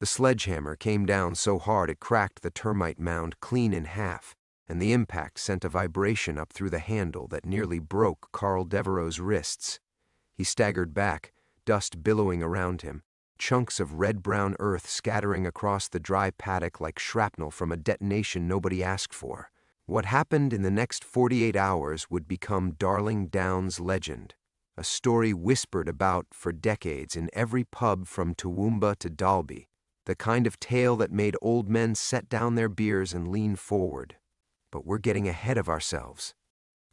The sledgehammer came down so hard it cracked the termite mound clean in half, and the impact sent a vibration up through the handle that nearly broke Carl Devereaux's wrists. He staggered back, dust billowing around him, chunks of red-brown earth scattering across the dry paddock like shrapnel from a detonation nobody asked for. What happened in the next 48 hours would become Darling Downs legend, a story whispered about for decades in every pub from Toowoomba to Dalby, the kind of tale that made old men set down their beers and lean forward. But we're getting ahead of ourselves.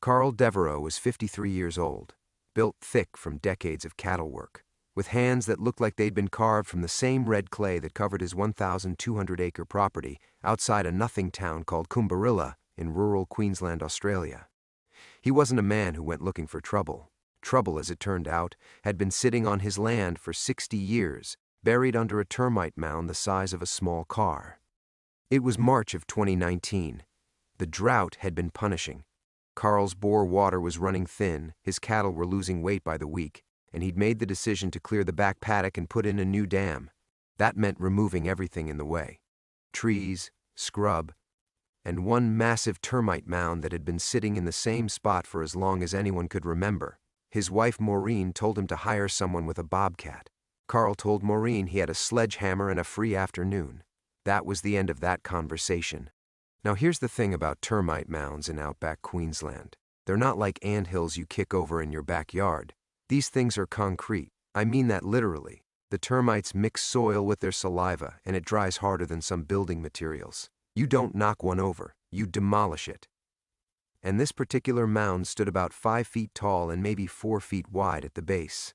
Carl Devereaux was 53 years old, built thick from decades of cattle work, with hands that looked like they'd been carved from the same red clay that covered his 1,200-acre property outside a nothing town called Coombirilla in rural Queensland, Australia. He wasn't a man who went looking for trouble. Trouble, as it turned out, had been sitting on his land for 60 years, buried under a termite mound the size of a small car. It was March of 2019. The drought had been punishing. Carl's bore water was running thin, his cattle were losing weight by the week, and he'd made the decision to clear the back paddock and put in a new dam. That meant removing everything in the way. Trees, scrub, and one massive termite mound that had been sitting in the same spot for as long as anyone could remember. His wife Maureen told him to hire someone with a bobcat. Carl told Maureen he had a sledgehammer and a free afternoon. That was the end of that conversation. Now here's the thing about termite mounds in outback Queensland. They're not like anthills you kick over in your backyard. These things are concrete. I mean that literally. The termites mix soil with their saliva, and it dries harder than some building materials. You don't knock one over, you demolish it. And this particular mound stood about 5 feet tall and maybe 4 feet wide at the base.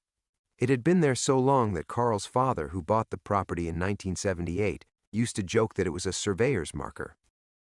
It had been there so long that Carl's father, who bought the property in 1978, used to joke that it was a surveyor's marker.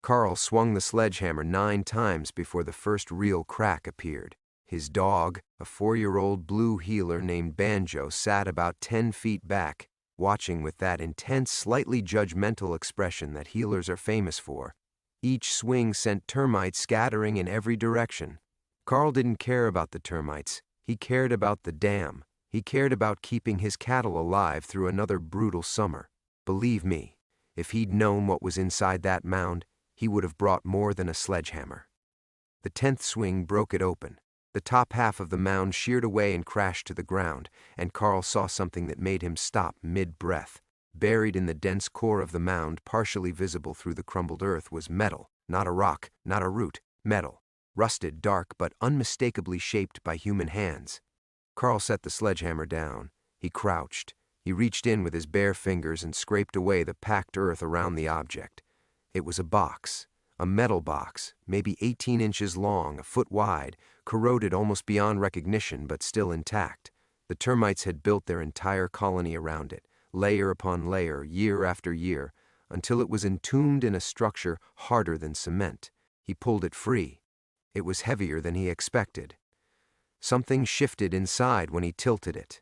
Carl swung the sledgehammer 9 times before the first real crack appeared. His dog, a 4-year-old blue heeler named Banjo, sat about 10 feet back, watching with that intense, slightly judgmental expression that heelers are famous for. Each swing sent termites scattering in every direction. Carl didn't care about the termites. He cared about the dam. He cared about keeping his cattle alive through another brutal summer. Believe me, if he'd known what was inside that mound, he would have brought more than a sledgehammer. The 10th swing broke it open. The top half of the mound sheared away and crashed to the ground, and Carl saw something that made him stop mid-breath. Buried in the dense core of the mound, partially visible through the crumbled earth, was metal, not a rock, not a root, metal. Rusted, dark, but unmistakably shaped by human hands. Carl set the sledgehammer down. He crouched. He reached in with his bare fingers and scraped away the packed earth around the object. It was a box, a metal box, maybe 18 inches long, a foot wide, corroded almost beyond recognition but still intact. The termites had built their entire colony around it, layer upon layer, year after year, until it was entombed in a structure harder than cement. He pulled it free. It was heavier than he expected. Something shifted inside when he tilted it.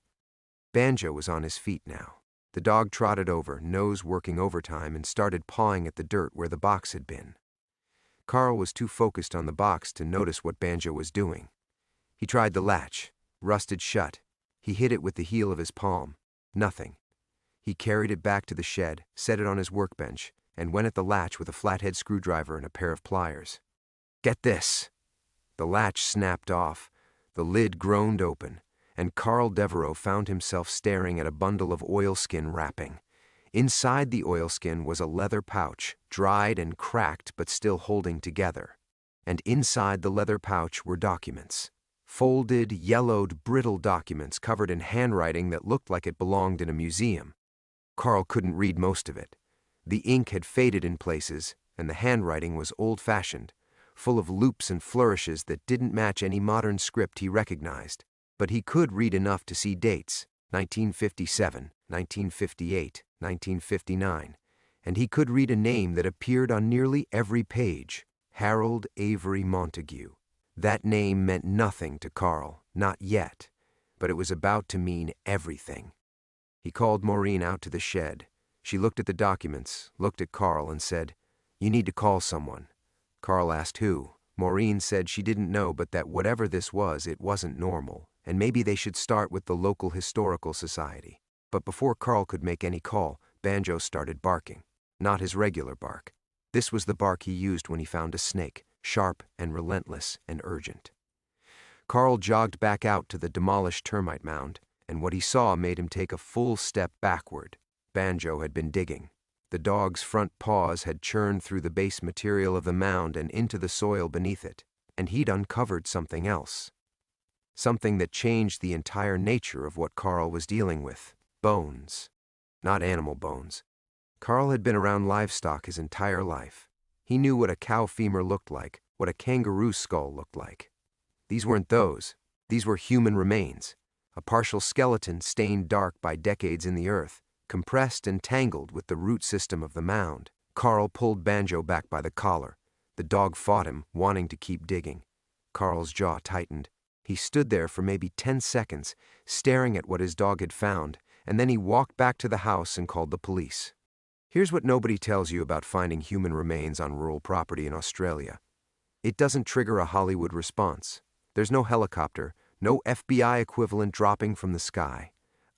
Banjo was on his feet now. The dog trotted over, nose working overtime, and started pawing at the dirt where the box had been. Carl was too focused on the box to notice what Banjo was doing. He tried the latch, rusted shut. He hit it with the heel of his palm. Nothing. He carried it back to the shed, set it on his workbench, and went at the latch with a flathead screwdriver and a pair of pliers. Get this! The latch snapped off. The lid groaned open, and Carl Devereaux found himself staring at a bundle of oilskin wrapping. Inside the oilskin was a leather pouch, dried and cracked but still holding together. And inside the leather pouch were documents. Folded, yellowed, brittle documents covered in handwriting that looked like it belonged in a museum. Carl couldn't read most of it. The ink had faded in places, and the handwriting was old-fashioned, full of loops and flourishes that didn't match any modern script he recognized. But he could read enough to see dates, 1957, 1958, 1959, and he could read a name that appeared on nearly every page, Harold Avery Montague. That name meant nothing to Carl, not yet, but it was about to mean everything. He called Maureen out to the shed. She looked at the documents, looked at Carl, and said, "You need to call someone." Carl asked who. Maureen said she didn't know, but that whatever this was, it wasn't normal, and maybe they should start with the local historical society. But before Carl could make any call, Banjo started barking. Not his regular bark. This was the bark he used when he found a snake, sharp and relentless and urgent. Carl jogged back out to the demolished termite mound, and what he saw made him take a full step backward. Banjo had been digging. The dog's front paws had churned through the base material of the mound and into the soil beneath it, and he'd uncovered something else. Something that changed the entire nature of what Carl was dealing with. Bones. Not animal bones. Carl had been around livestock his entire life. He knew what a cow femur looked like, what a kangaroo skull looked like. These weren't those. These were human remains. A partial skeleton stained dark by decades in the earth, compressed and tangled with the root system of the mound. Carl pulled Banjo back by the collar. The dog fought him, wanting to keep digging. Carl's jaw tightened. He stood there for maybe 10 seconds, staring at what his dog had found, and then he walked back to the house and called the police. Here's what nobody tells you about finding human remains on rural property in Australia. It doesn't trigger a Hollywood response. There's no helicopter, no FBI equivalent dropping from the sky.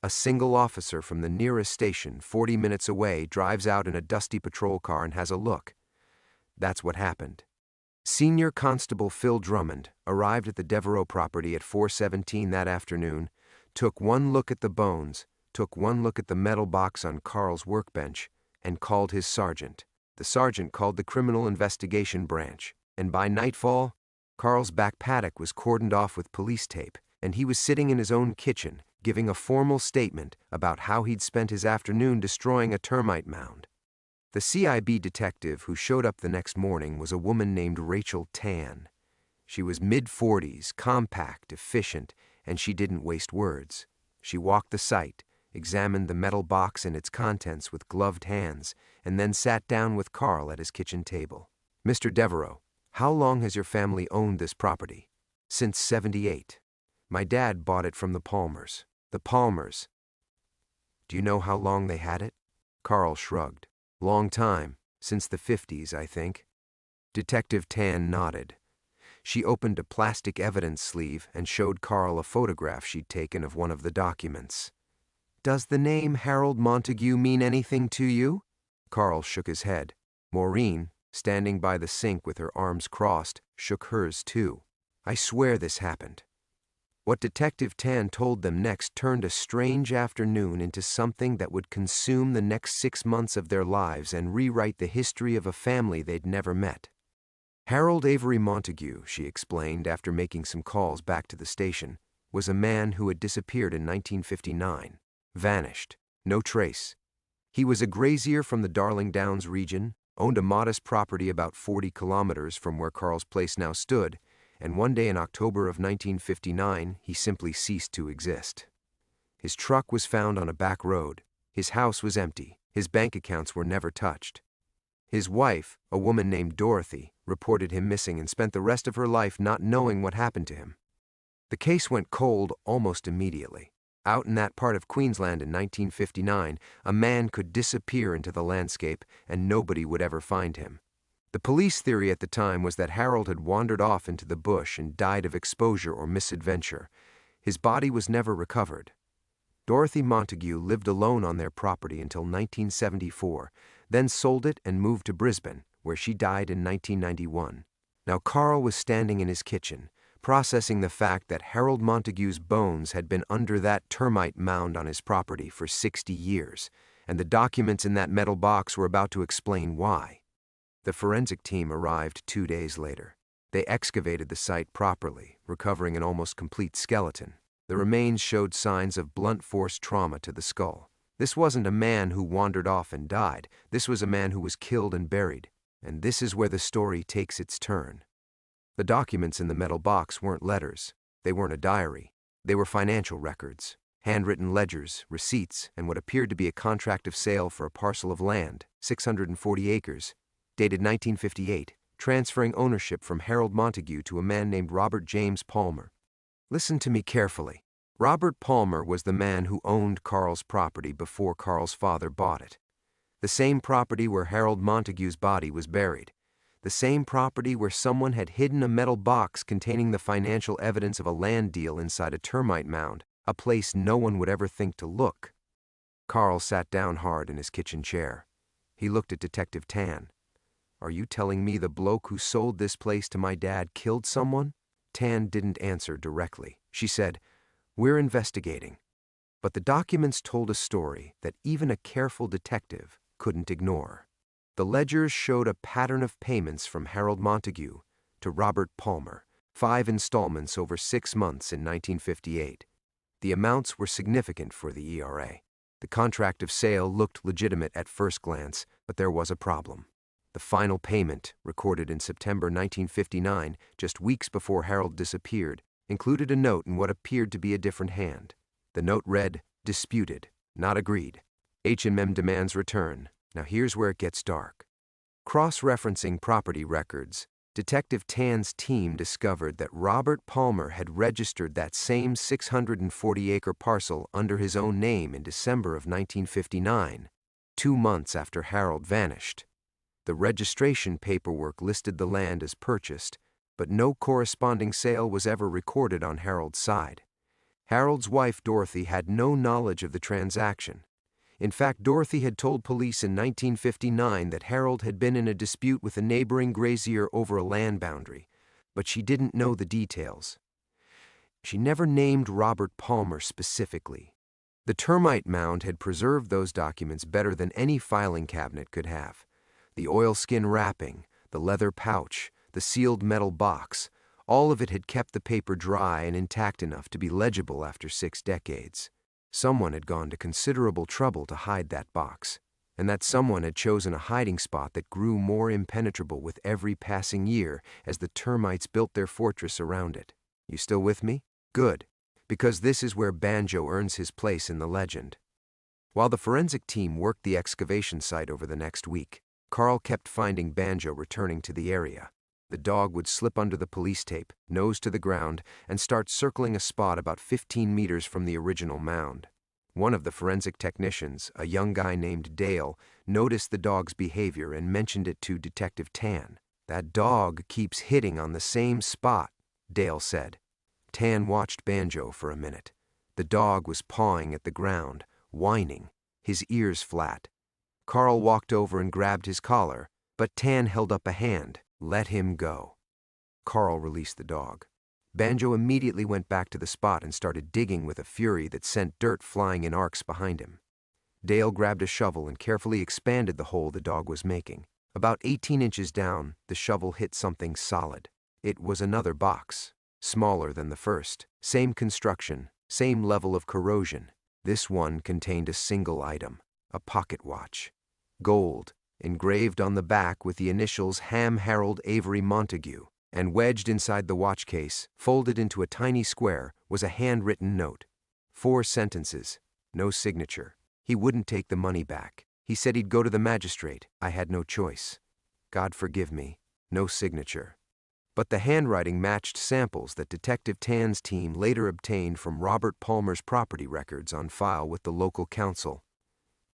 A single officer from the nearest station, 40 minutes away, drives out in a dusty patrol car and has a look. That's what happened. Senior Constable Phil Drummond arrived at the Devereaux property at 4:17 that afternoon, took one look at the bones, took one look at the metal box on Carl's workbench, and called his sergeant. The sergeant called the Criminal Investigation Branch, and by nightfall, Carl's back paddock was cordoned off with police tape, and he was sitting in his own kitchen, giving a formal statement about how he'd spent his afternoon destroying a termite mound. The CIB detective who showed up the next morning was a woman named Rachel Tan. She was mid-40s, compact, efficient, and she didn't waste words. She walked the site, examined the metal box and its contents with gloved hands, and then sat down with Carl at his kitchen table. "Mr. Devereaux, how long has your family owned this property?" "Since '78. My dad bought it from the Palmers." "The Palmers. Do you know how long they had it?" Carl shrugged. "Long time. Since the '50s, I think." Detective Tan nodded. She opened a plastic evidence sleeve and showed Carl a photograph she'd taken of one of the documents. "Does the name Harold Montague mean anything to you?" Carl shook his head. Maureen, standing by the sink with her arms crossed, shook hers too. "I swear this happened." What Detective Tan told them next turned a strange afternoon into something that would consume the next 6 months of their lives and rewrite the history of a family they'd never met. Harold Avery Montague, she explained after making some calls back to the station, was a man who had disappeared in 1959. Vanished. No trace. He was a grazier from the Darling Downs region, owned a modest property about 40 kilometers from where Carl's place now stood, and one day in October of 1959, he simply ceased to exist. His truck was found on a back road. His house was empty. His bank accounts were never touched. His wife, a woman named Dorothy, reported him missing and spent the rest of her life not knowing what happened to him. The case went cold almost immediately. Out in that part of Queensland in 1959, a man could disappear into the landscape and nobody would ever find him. The police theory at the time was that Harold had wandered off into the bush and died of exposure or misadventure. His body was never recovered. Dorothy Montague lived alone on their property until 1974, then sold it and moved to Brisbane, where she died in 1991. Now Carl was standing in his kitchen, processing the fact that Harold Montague's bones had been under that termite mound on his property for 60 years, and the documents in that metal box were about to explain why. The forensic team arrived 2 days later. They excavated the site properly, recovering an almost complete skeleton. The remains showed signs of blunt force trauma to the skull. This wasn't a man who wandered off and died. This was a man who was killed and buried. And this is where the story takes its turn. The documents in the metal box weren't letters. They weren't a diary. They were financial records, handwritten ledgers, receipts, and what appeared to be a contract of sale for a parcel of land, 640 acres, dated 1958, transferring ownership from Harold Montague to a man named Robert James Palmer. Listen to me carefully. Robert Palmer was the man who owned Carl's property before Carl's father bought it. The same property where Harold Montague's body was buried. The same property where someone had hidden a metal box containing the financial evidence of a land deal inside a termite mound, a place no one would ever think to look. Carl sat down hard in his kitchen chair. He looked at Detective Tan. "Are you telling me the bloke who sold this place to my dad killed someone?" Tan didn't answer directly. She said, "We're investigating." But the documents told a story that even a careful detective couldn't ignore. The ledgers showed a pattern of payments from Harold Montague to Robert Palmer, 5 installments over 6 months in 1958. The amounts were significant for the ERA. The contract of sale looked legitimate at first glance, but there was a problem. The final payment, recorded in September 1959, just weeks before Harold disappeared, included a note in what appeared to be a different hand. The note read, "Disputed, not agreed. H&M demands return." Now here's where it gets dark. Cross-referencing property records, Detective Tan's team discovered that Robert Palmer had registered that same 640-acre parcel under his own name in December of 1959, 2 months after Harold vanished. The registration paperwork listed the land as purchased, but no corresponding sale was ever recorded on Harold's side. Harold's wife, Dorothy, had no knowledge of the transaction. In fact, Dorothy had told police in 1959 that Harold had been in a dispute with a neighboring grazier over a land boundary, but she didn't know the details. She never named Robert Palmer specifically. The Termite Mound had preserved those documents better than any filing cabinet could have. The oilskin wrapping, the leather pouch, the sealed metal box, all of it had kept the paper dry and intact enough to be legible after 6 decades. Someone had gone to considerable trouble to hide that box, and that someone had chosen a hiding spot that grew more impenetrable with every passing year as the termites built their fortress around it. You still with me? Good, because this is where Banjo earns his place in the legend. While the forensic team worked the excavation site over the next week, Carl kept finding Banjo returning to the area. The dog would slip under the police tape, nose to the ground, and start circling a spot about 15 meters from the original mound. One of the forensic technicians, a young guy named Dale, noticed the dog's behavior and mentioned it to Detective Tan. "That dog keeps hitting on the same spot," Dale said. Tan watched Banjo for a minute. The dog was pawing at the ground, whining, his ears flat. Carl walked over and grabbed his collar, but Tan held up a hand. "Let him go." Carl released the dog. Banjo immediately went back to the spot and started digging with a fury that sent dirt flying in arcs behind him. Dale grabbed a shovel and carefully expanded the hole the dog was making. About 18 inches down, the shovel hit something solid. It was another box, smaller than the first, same construction, same level of corrosion. This one contained a single item, a pocket watch. Gold, engraved on the back with the initials Ham Harold Avery Montague, and wedged inside the watch case, folded into a tiny square, was a handwritten note. 4 sentences, no signature. He wouldn't take the money back. He said he'd go to the magistrate. I had no choice. God forgive me, no signature. But the handwriting matched samples that Detective Tan's team later obtained from Robert Palmer's property records on file with the local council.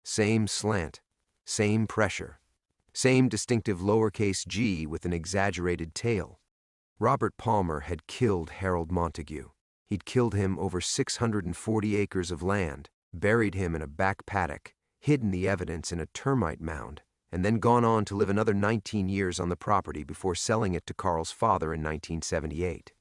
Same slant. Same pressure. Same distinctive lowercase g with an exaggerated tail. Robert Palmer had killed Harold Montague. He'd killed him over 640 acres of land, buried him in a back paddock, hidden the evidence in a termite mound, and then gone on to live another 19 years on the property before selling it to Carl's father in 1978.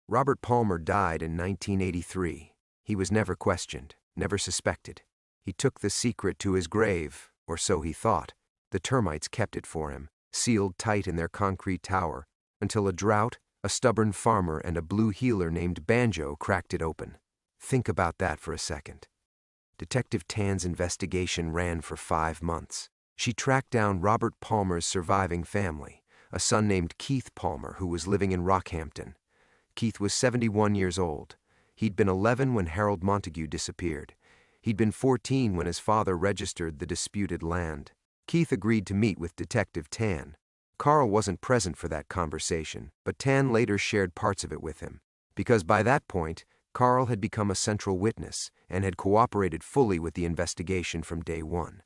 Robert Palmer died in 1983. He was never questioned, never suspected. He took the secret to his grave, or so he thought. The termites kept it for him, sealed tight in their concrete tower, until a drought, a stubborn farmer, and a blue heeler named Banjo cracked it open. Think about that for a second. Detective Tan's investigation ran for 5 months. She tracked down Robert Palmer's surviving family, a son named Keith Palmer who was living in Rockhampton. Keith was 71 years old. He'd been 11 when Harold Montague disappeared. He'd been 14 when his father registered the disputed land. Keith agreed to meet with Detective Tan. Carl wasn't present for that conversation, but Tan later shared parts of it with him, because by that point, Carl had become a central witness and had cooperated fully with the investigation from day one.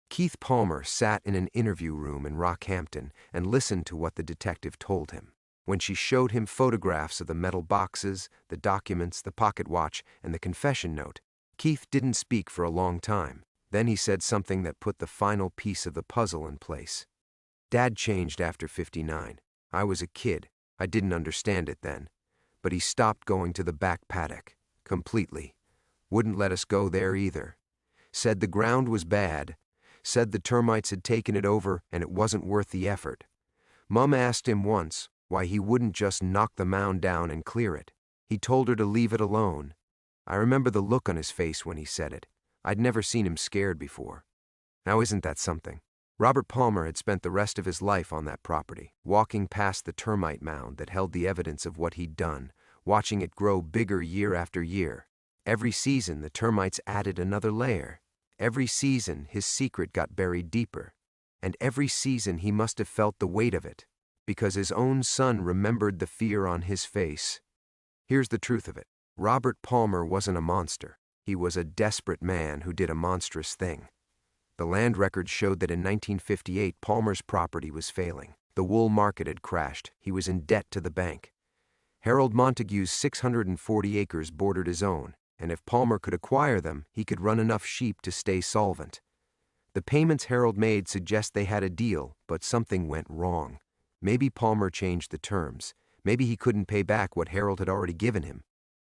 Keith Palmer sat in an interview room in Rockhampton and listened to what the detective told him. When she showed him photographs of the metal boxes, the documents, the pocket watch, and the confession note, Keith didn't speak for a long time. Then he said something that put the final piece of the puzzle in place. Dad changed after 59. I was a kid. I didn't understand it then. But he stopped going to the back paddock. Completely. Wouldn't let us go there either. Said the ground was bad. Said the termites had taken it over and it wasn't worth the effort. Mom asked him once why he wouldn't just knock the mound down and clear it. He told her to leave it alone. I remember the look on his face when he said it. I'd never seen him scared before. Now isn't that something? Robert Palmer had spent the rest of his life on that property, walking past the termite mound that held the evidence of what he'd done, watching it grow bigger year after year. Every season, the termites added another layer. Every season, his secret got buried deeper. And every season, he must have felt the weight of it, because his own son remembered the fear on his face. Here's the truth of it. Robert Palmer wasn't a monster. He was a desperate man who did a monstrous thing. The land records showed that in 1958, Palmer's property was failing. The wool market had crashed. He was in debt to the bank. Harold Montague's 640 acres bordered his own, and if Palmer could acquire them, he could run enough sheep to stay solvent. The payments Harold made suggest they had a deal, but something went wrong. Maybe Palmer changed the terms. Maybe he couldn't pay back what Harold had already given him.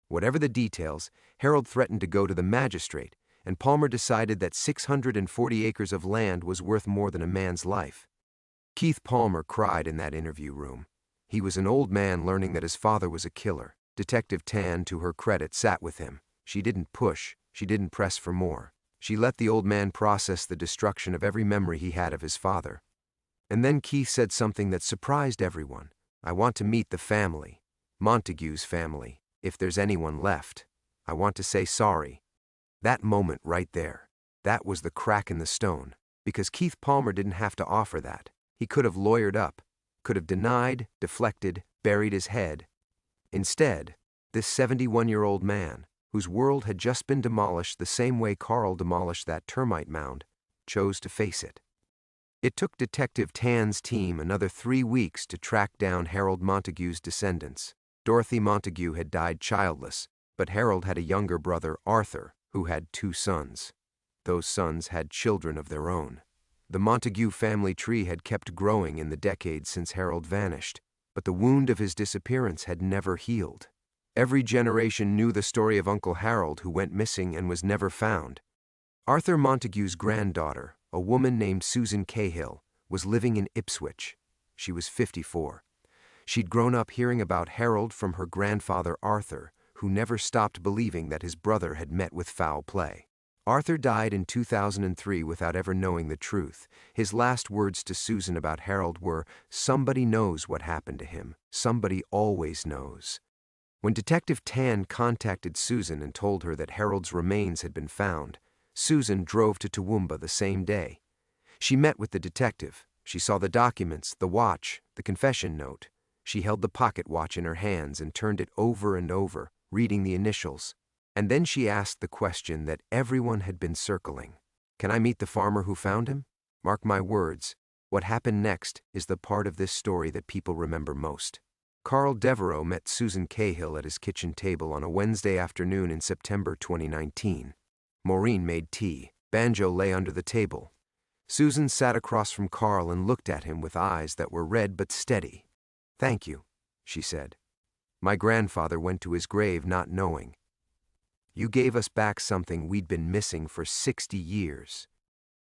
Whatever the details, Harold threatened to go to the magistrate, and Palmer decided that 640 acres of land was worth more than a man's life. Keith Palmer cried in that interview room. He was an old man learning that his father was a killer. Detective Tan, to her credit, sat with him. She didn't push. She didn't press for more. She let the old man process the destruction of every memory he had of his father. And then Keith said something that surprised everyone. I want to meet the family. Montague's family. If there's anyone left. I want to say sorry. That moment right there. That was the crack in the stone. Because Keith Palmer didn't have to offer that. He could have lawyered up. Could have denied, deflected, buried his head. Instead, this 71-year-old man, whose world had just been demolished the same way Carl demolished that termite mound, chose to face it. It took Detective Tan's team another 3 weeks to track down Harold Montague's descendants. Dorothy Montague had died childless, but Harold had a younger brother, Arthur, who had 2 sons. Those sons had children of their own. The Montague family tree had kept growing in the decades since Harold vanished, but the wound of his disappearance had never healed. Every generation knew the story of Uncle Harold, who went missing and was never found. Arthur Montague's granddaughter, a woman named Susan Cahill, was living in Ipswich. She was 54. She'd grown up hearing about Harold from her grandfather Arthur, who never stopped believing that his brother had met with foul play. Arthur died in 2003 without ever knowing the truth. His last words to Susan about Harold were, "Somebody knows what happened to him. Somebody always knows." When Detective Tan contacted Susan and told her that Harold's remains had been found, Susan drove to Toowoomba the same day. She met with the detective. She saw the documents, the watch, the confession note. She held the pocket watch in her hands and turned it over and over, reading the initials. And then she asked the question that everyone had been circling. Can I meet the farmer who found him? Mark my words, what happened next is the part of this story that people remember most. Carl Devereaux met Susan Cahill at his kitchen table on a Wednesday afternoon in September 2019. Maureen made tea. Banjo lay under the table. Susan sat across from Carl and looked at him with eyes that were red but steady. "Thank you," she said. "My grandfather went to his grave not knowing. You gave us back something we'd been missing for 60 years.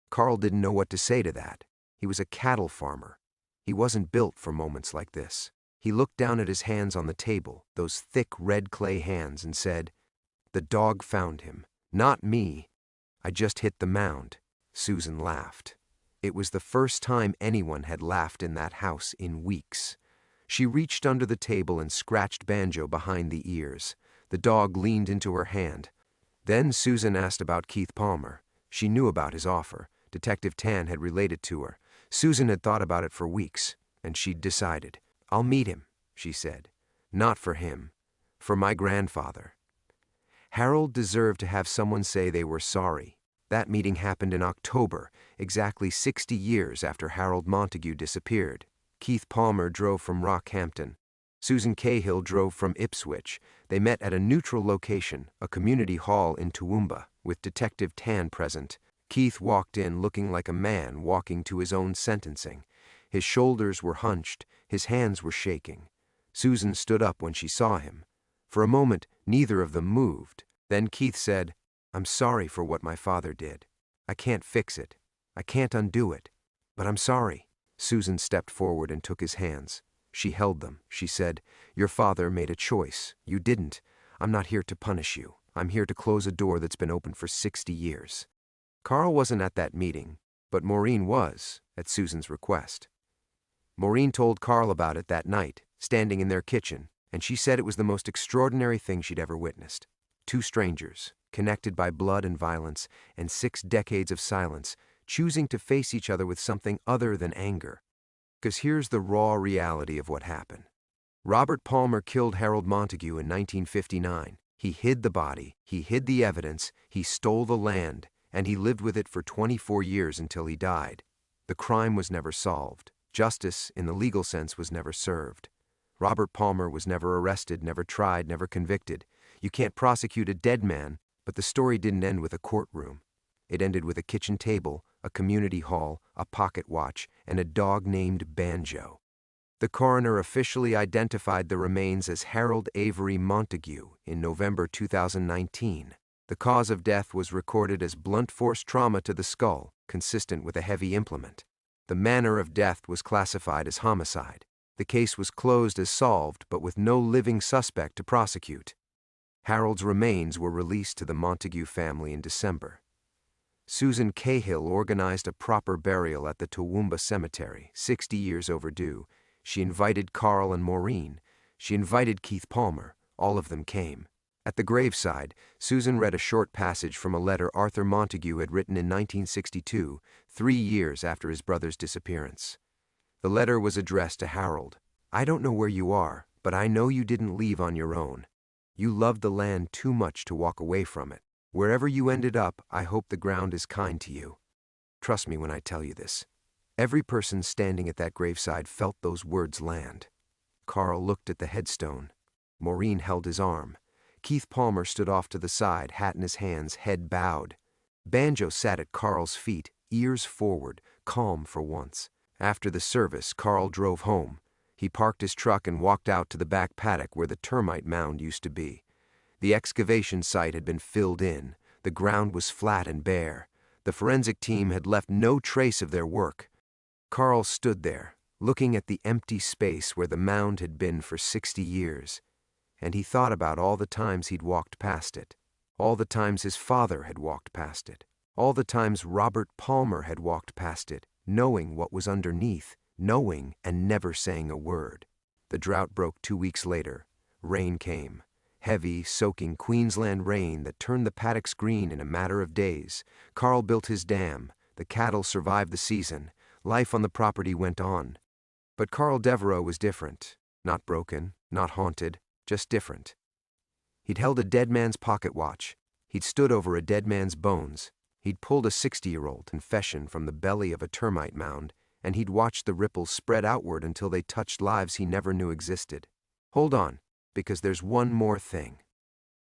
Carl didn't know what to say to that. He was a cattle farmer. He wasn't built for moments like this. He looked down at his hands on the table, those thick red clay hands, and said, "The dog found him, not me. I just hit the mound." Susan laughed. It was the first time anyone had laughed in that house in weeks. She reached under the table and scratched Banjo behind the ears. The dog leaned into her hand. Then Susan asked about Keith Palmer. She knew about his offer. Detective Tan had related to her. Susan had thought about it for weeks, and she'd decided. "I'll meet him," she said. "Not for him. For my grandfather." Harold deserved to have someone say they were sorry. That meeting happened in October, exactly 60 years after Harold Montague disappeared. Keith Palmer drove from Rockhampton. Susan Cahill drove from Ipswich. They met at a neutral location, a community hall in Toowoomba, with Detective Tan present. Keith walked in looking like a man walking to his own sentencing. His shoulders were hunched, his hands were shaking. Susan stood up when she saw him. For a moment, neither of them moved. Then Keith said, "I'm sorry for what my father did. I can't fix it. I can't undo it. But I'm sorry." Susan stepped forward and took his hands. She held them. She said, "Your father made a choice. You didn't. I'm not here to punish you. I'm here to close a door that's been open for 60 years. Carl wasn't at that meeting, but Maureen was, at Susan's request. Maureen told Carl about it that night, standing in their kitchen, and she said it was the most extraordinary thing she'd ever witnessed. Two strangers, connected by blood and violence, and 6 decades of silence, choosing to face each other with something other than anger. 'Cause here's the raw reality of what happened. Robert Palmer killed Harold Montague in 1959. He hid the body, he hid the evidence, he stole the land, and he lived with it for 24 years until he died. The crime was never solved. Justice, in the legal sense, was never served. Robert Palmer was never arrested, never tried, never convicted. You can't prosecute a dead man, but the story didn't end with a courtroom. It ended with a kitchen table, a community hall, a pocket watch, and a dog named Banjo. The coroner officially identified the remains as Harold Avery Montague in November 2019. The cause of death was recorded as blunt force trauma to the skull, consistent with a heavy implement. The manner of death was classified as homicide. The case was closed as solved, but with no living suspect to prosecute. Harold's remains were released to the Montague family in December. Susan Cahill organized a proper burial at the Toowoomba Cemetery, 60 years overdue. She invited Carl and Maureen. She invited Keith Palmer. All of them came. At the graveside, Susan read a short passage from a letter Arthur Montague had written in 1962, 3 years after his brother's disappearance. The letter was addressed to Harold. "I don't know where you are, but I know you didn't leave on your own. You loved the land too much to walk away from it. Wherever you ended up, I hope the ground is kind to you. Trust me when I tell you this." Every person standing at that graveside felt those words land. Carl looked at the headstone. Maureen held his arm. Keith Palmer stood off to the side, hat in his hands, head bowed. Banjo sat at Carl's feet, ears forward, calm for once. After the service, Carl drove home. He parked his truck and walked out to the back paddock where the Termite Mound used to be. The excavation site had been filled in. The ground was flat and bare. The forensic team had left no trace of their work. Carl stood there, looking at the empty space where the mound had been for 60 years. And he thought about all the times he'd walked past it, all the times his father had walked past it, all the times Robert Palmer had walked past it, knowing what was underneath, knowing and never saying a word. The drought broke 2 weeks later. Rain came. Heavy, soaking Queensland rain that turned the paddocks green in a matter of days. Carl built his dam. The cattle survived the season. Life on the property went on. But Carl Devereaux was different. Not broken, not haunted, just different. He'd held a dead man's pocket watch. He'd stood over a dead man's bones. He'd pulled a 60-year-old confession from the belly of a termite mound, and he'd watched the ripples spread outward until they touched lives he never knew existed. Hold on, because there's one more thing.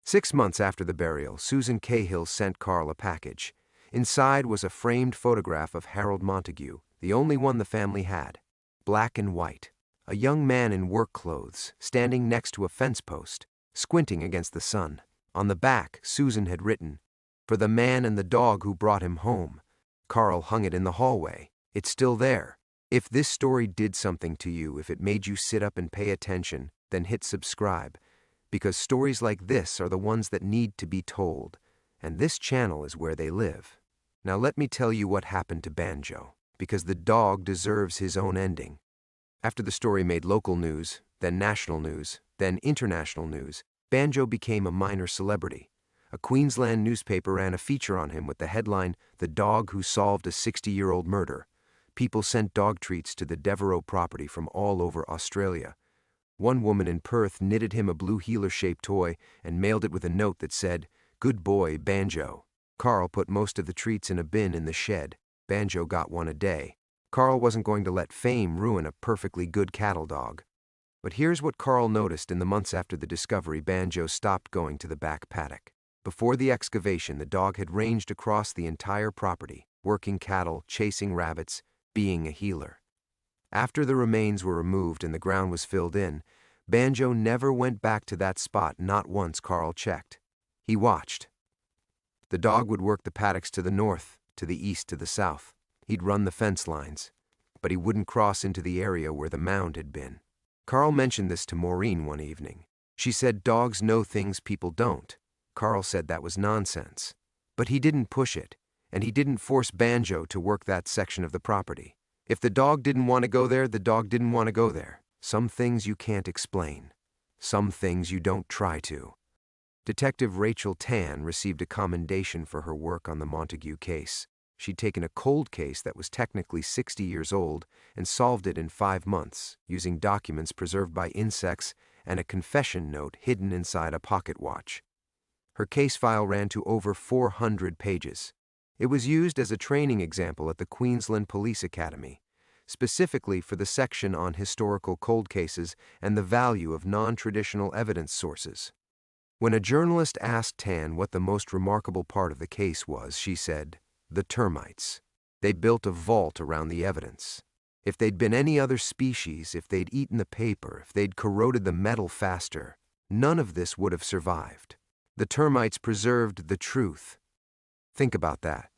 6 months after the burial, Susan Cahill sent Carl a package. Inside was a framed photograph of Harold Montague, the only one the family had. Black and white. A young man in work clothes, standing next to a fence post, squinting against the sun. On the back, Susan had written, "For the man and the dog who brought him home." Carl hung it in the hallway. It's still there. If this story did something to you, if it made you sit up and pay attention, then hit subscribe. Because stories like this are the ones that need to be told. And this channel is where they live. Now let me tell you what happened to Banjo, because the dog deserves his own ending. After the story made local news, then national news, then international news, Banjo became a minor celebrity. A Queensland newspaper ran a feature on him with the headline, "The Dog Who Solved a 60-Year-Old Murder." People sent dog treats to the Devereaux property from all over Australia. One woman in Perth knitted him a blue heeler-shaped toy and mailed it with a note that said, "Good boy, Banjo." Carl put most of the treats in a bin in the shed. Banjo got one a day. Carl wasn't going to let fame ruin a perfectly good cattle dog. But here's what Carl noticed in the months after the discovery: Banjo stopped going to the back paddock. Before the excavation, the dog had ranged across the entire property, working cattle, chasing rabbits, being a healer. After the remains were removed and the ground was filled in, Banjo never went back to that spot, not once. Carl checked. He watched. The dog would work the paddocks to the north, to the east, to the south. He'd run the fence lines, but he wouldn't cross into the area where the mound had been. Carl mentioned this to Maureen one evening. She said dogs know things people don't. Carl said that was nonsense. But he didn't push it, and he didn't force Banjo to work that section of the property. If the dog didn't want to go there, the dog didn't want to go there. Some things you can't explain. Some things you don't try to. Detective Rachel Tan received a commendation for her work on the Montague case. She'd taken a cold case that was technically 60 years old and solved it in 5 months, using documents preserved by insects and a confession note hidden inside a pocket watch. Her case file ran to over 400 pages. It was used as a training example at the Queensland Police Academy, specifically for the section on historical cold cases and the value of non-traditional evidence sources. When a journalist asked Tan what the most remarkable part of the case was, she said, "The termites. They built a vault around the evidence. If they'd been any other species, if they'd eaten the paper, if they'd corroded the metal faster, none of this would have survived. The termites preserved the truth." Think about that.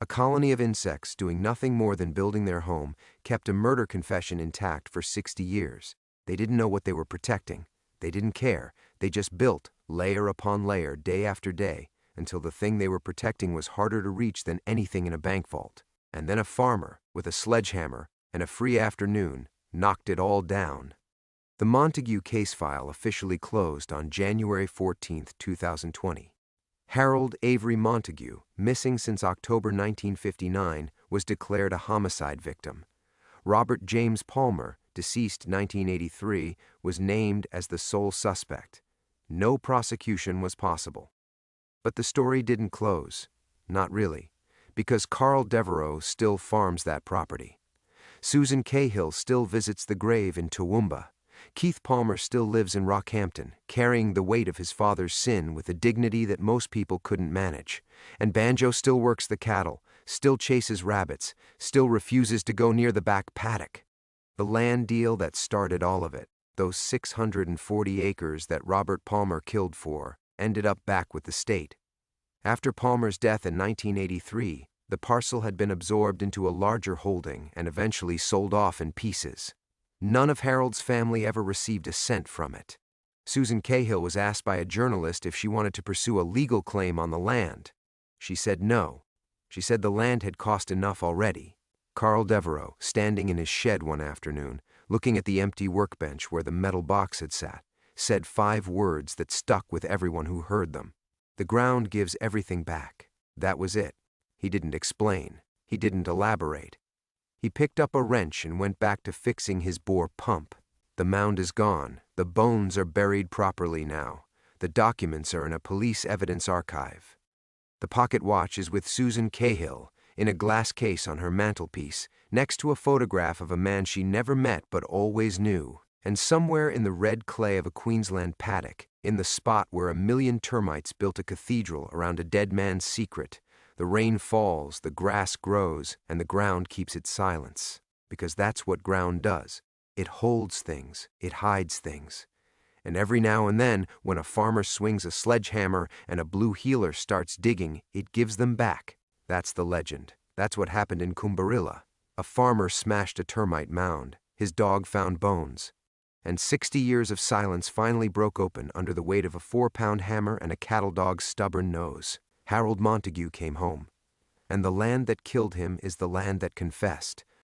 A colony of insects doing nothing more than building their home kept a murder confession intact for 60 years. They didn't know what they were protecting. They didn't care. They just built, layer upon layer, day after day, until the thing they were protecting was harder to reach than anything in a bank vault. And then a farmer, with a sledgehammer and a free afternoon, knocked it all down. The Montague case file officially closed on January 14, 2020. Harold Avery Montague, missing since October 1959, was declared a homicide victim. Robert James Palmer, deceased 1983, was named as the sole suspect. No prosecution was possible. But the story didn't close. Not really, because Carl Devereaux still farms that property. Susan Cahill still visits the grave in Toowoomba. Keith Palmer still lives in Rockhampton, carrying the weight of his father's sin with a dignity that most people couldn't manage. And Banjo still works the cattle, still chases rabbits, still refuses to go near the back paddock. The land deal that started all of it, those 640 acres that Robert Palmer killed for, ended up back with the state. After Palmer's death in 1983, the parcel had been absorbed into a larger holding and eventually sold off in pieces. None of Harold's family ever received a cent from it. Susan Cahill was asked by a journalist if she wanted to pursue a legal claim on the land. She said no. She said the land had cost enough already. Carl Devereaux, standing in his shed one afternoon, looking at the empty workbench where the metal box had sat, said 5 words that stuck with everyone who heard them. "The ground gives everything back." That was it. He didn't explain. He didn't elaborate. He picked up a wrench and went back to fixing his bore pump. The mound is gone. The bones are buried properly now. The documents are in a police evidence archive. The pocket watch is with Susan Cahill, in a glass case on her mantelpiece, next to a photograph of a man she never met but always knew. And somewhere in the red clay of a Queensland paddock, in the spot where 1,000,000 termites built a cathedral around a dead man's secret, the rain falls, the grass grows, and the ground keeps its silence. Because that's what ground does. It holds things. It hides things. And every now and then, when a farmer swings a sledgehammer and a blue heeler starts digging, it gives them back. That's the legend. That's what happened in Kumbarilla. A farmer smashed a termite mound. His dog found bones. And 60 years of silence finally broke open under the weight of a 4-pound hammer and a cattle dog's stubborn nose. Harold Montague came home. And the land that killed him is the land that confessed.